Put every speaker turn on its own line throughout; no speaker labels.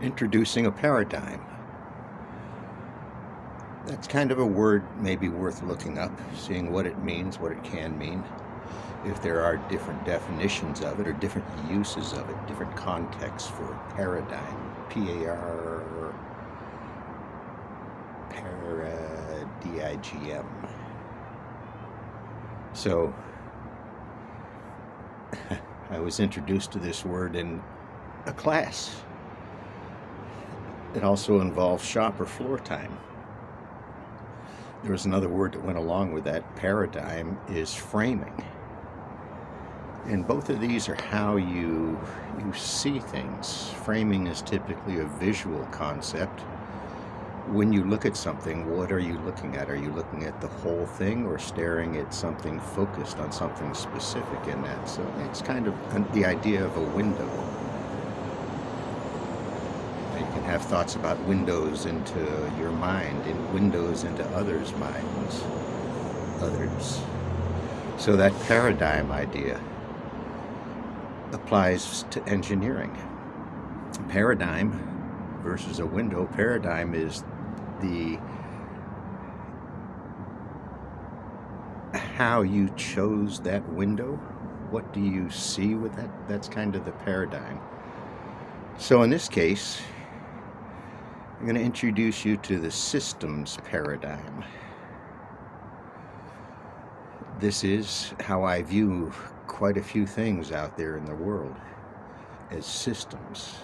Introducing a paradigm. That's kind of a word maybe worth looking up, seeing what it means, what it can mean, if there are different definitions of it or different uses of it, different contexts for paradigm. P-A-R, paradigm. So, I was introduced to this word in a class. It also involves shop or floor time. There was another word that went along with that. Paradigm is framing. And both of these are how you see things. Framing is typically a visual concept. When you look at something, what are you looking at? Are you looking at the whole thing or staring at something focused on something specific in that? So it's kind of the idea of a window. You can have thoughts about windows into your mind and windows into others' minds, others. So that paradigm idea applies to engineering. Paradigm versus a window. Paradigm is the how you chose that window. What do you see with that? That's kind of the paradigm. So in this case, I'm going to introduce you to the systems paradigm. This is how I view quite a few things out there in the world, as systems.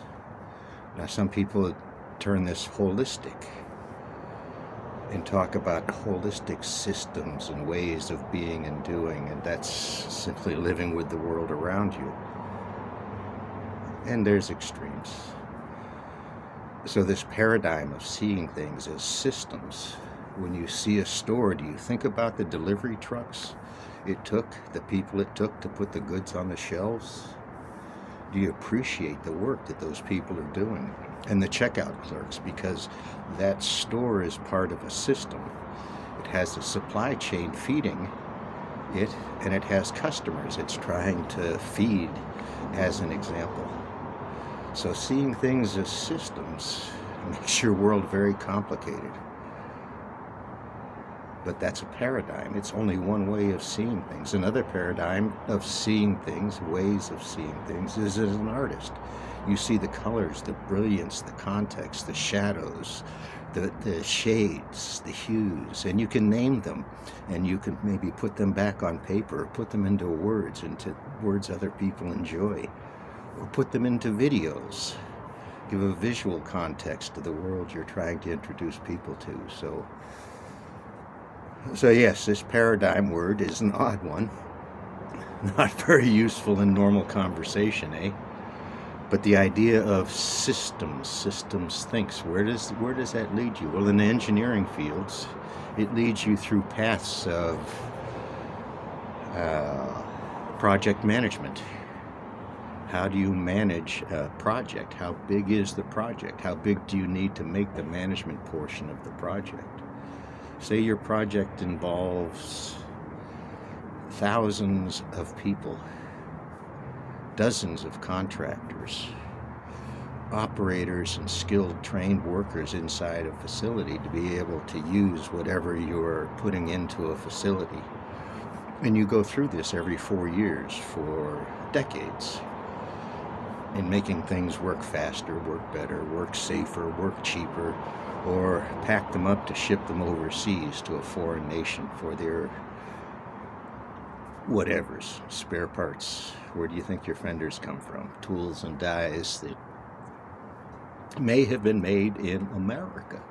Now, some people turn this holistic and talk about holistic systems and ways of being and doing, and that's simply living with the world around you. And there's extremes. So this paradigm of seeing things as systems, when you see a store, do you think about the delivery trucks it took, the people it took to put the goods on the shelves? Do you appreciate the work that those people are doing? And the checkout clerks, because that store is part of a system. It has a supply chain feeding it, and it has customers it's trying to feed, as an example. So seeing things as systems makes your world very complicated. But that's a paradigm. It's only one way of seeing things. Another paradigm of seeing things, ways of seeing things, is as an artist. You see the colors, the brilliance, the context, the shadows, the shades, the hues, and you can name them, and you can maybe put them back on paper, or put them into words other people enjoy, or put them into videos. Give a visual context to the world you're trying to introduce people to. So yes, this paradigm word is an odd one. Not very useful in normal conversation, eh? But the idea of systems thinks, where does that lead you? Well, in the engineering fields, it leads you through paths of project management. How do you manage a project? How big is the project? How big do you need to make the management portion of the project? Say your project involves thousands of people, dozens of contractors, operators and skilled trained workers inside a facility to be able to use whatever you're putting into a facility. And you go through this every 4 years for decades in making things work faster, work better, work safer, work cheaper, or pack them up to ship them overseas to a foreign nation for their whatevers, spare parts. Where do you think your fenders come from? Tools and dies that may have been made in America,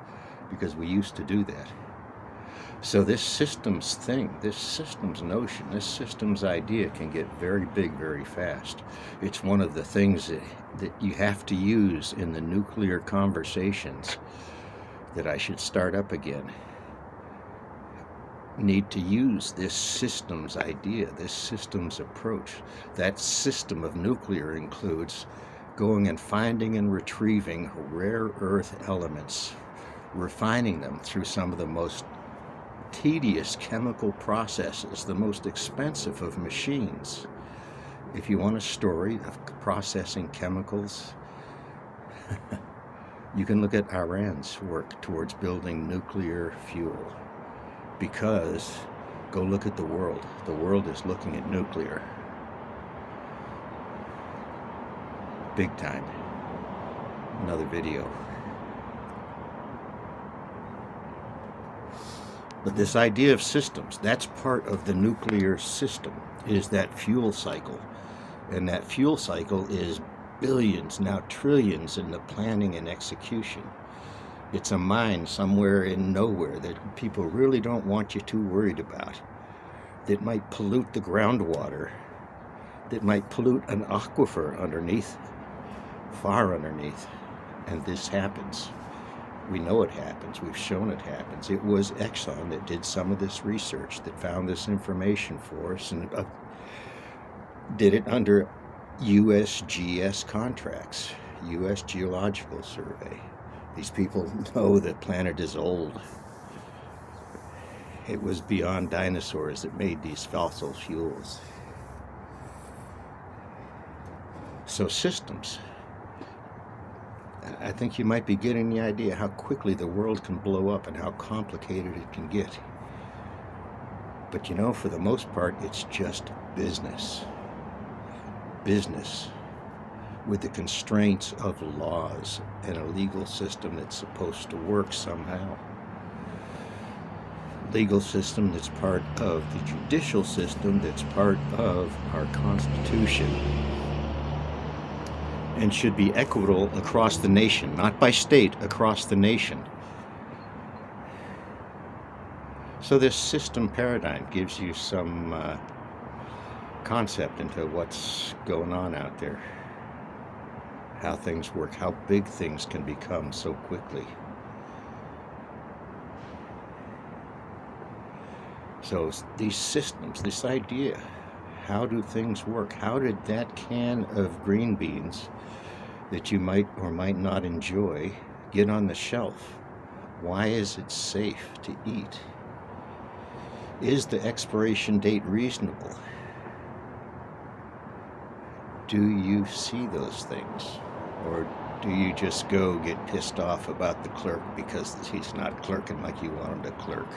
because we used to do that. So this systems thing, this systems notion, this systems idea can get very big very fast. It's one of the things that you have to use in the nuclear conversations that I should start up again. Need to use this systems idea, this systems approach. That system of nuclear includes going and finding and retrieving rare earth elements, refining them through some of the most tedious chemical processes, the most expensive of machines. If you want a story of processing chemicals, You can look at Iran's work towards building nuclear fuel, because go look at the world. The world is looking at nuclear. Big time. Another video. But this idea of systems, that's part of the nuclear system, is that fuel cycle. And that fuel cycle is billions, now trillions in the planning and execution. It's a mine somewhere in nowhere that people really don't want you too worried about, that might pollute the groundwater, that might pollute an aquifer underneath, far underneath. And this happens. We know it happens. We've shown it happens. It was Exxon that did some of this research, that found this information for us, and did it under USGS contracts, U.S. Geological Survey. These people know the planet is old. It was beyond dinosaurs that made these fossil fuels. So systems. I think you might be getting the idea how quickly the world can blow up and how complicated it can get. But you know, for the most part, it's just business. Business with the constraints of laws and a legal system that's supposed to work somehow. Legal system that's part of the judicial system, that's part of our Constitution, and should be equitable across the nation, not by state, across the nation. So this system paradigm gives you some concept into what's going on out there, how things work, how big things can become so quickly. So these systems, this idea, how do things work? How did that can of green beans that you might or might not enjoy get on the shelf? Why is it safe to eat? Is the expiration date reasonable? Do you see those things? Or do you just go get pissed off about the clerk because he's not clerking like you want him to clerk?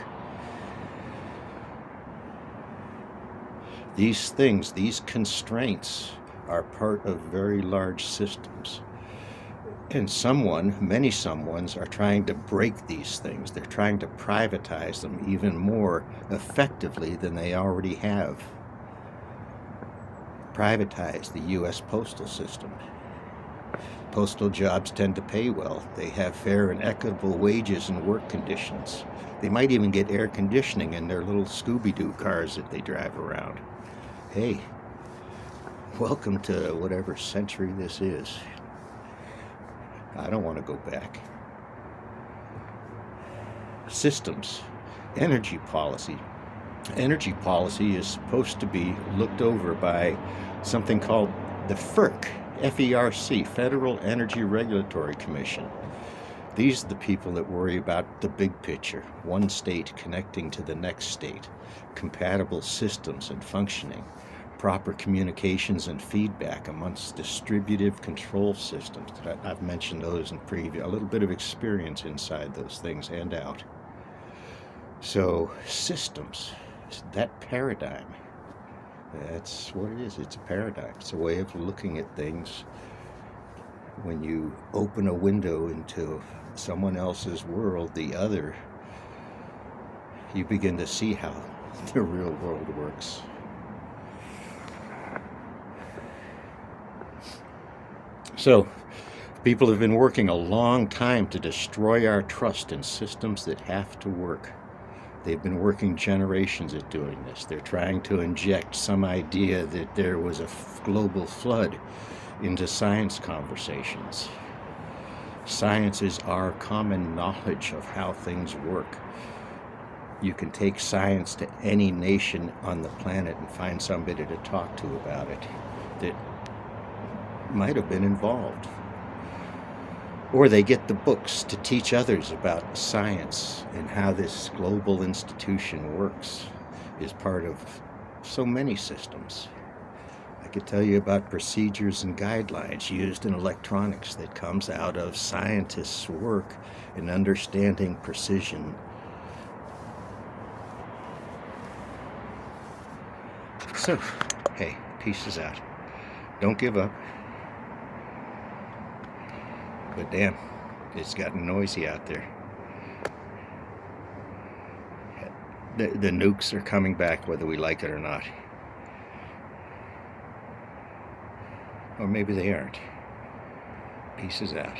These things, these constraints, are part of very large systems. And many someones are trying to break these things. They're trying to privatize them even more effectively than they already have. Privatize the U.S. postal system. Postal jobs tend to pay well. They have fair and equitable wages and work conditions. They might even get air conditioning in their little Scooby-Doo cars that they drive around. Hey, welcome to whatever century this is. I don't want to go back. Systems, energy policy. Energy policy is supposed to be looked over by something called the FERC, F-E-R-C, Federal Energy Regulatory Commission. These are the people that worry about the big picture, one state connecting to the next state, compatible systems and functioning, proper communications and feedback amongst distributive control systems. I've mentioned those in preview, a little bit of experience inside those things and out. So systems, that paradigm, that's what it is. It's a paradigm. It's a way of looking at things. When you open a window into someone else's world, the other, you begin to see how the real world works. So, people have been working a long time to destroy our trust in systems that have to work. They've been working generations at doing this. They're trying to inject some idea that there was a global flood into science conversations. Science is our common knowledge of how things work. You can take science to any nation on the planet and find somebody to talk to about it that might have been involved. Or they get the books to teach others about science and how this global institution works, is part of so many systems. I could tell you about procedures and guidelines used in electronics that comes out of scientists' work in understanding precision. So, hey, peace out. Don't give up. But damn, it's gotten noisy out there. The nukes are coming back whether we like it or not. Or maybe they aren't. Peace out.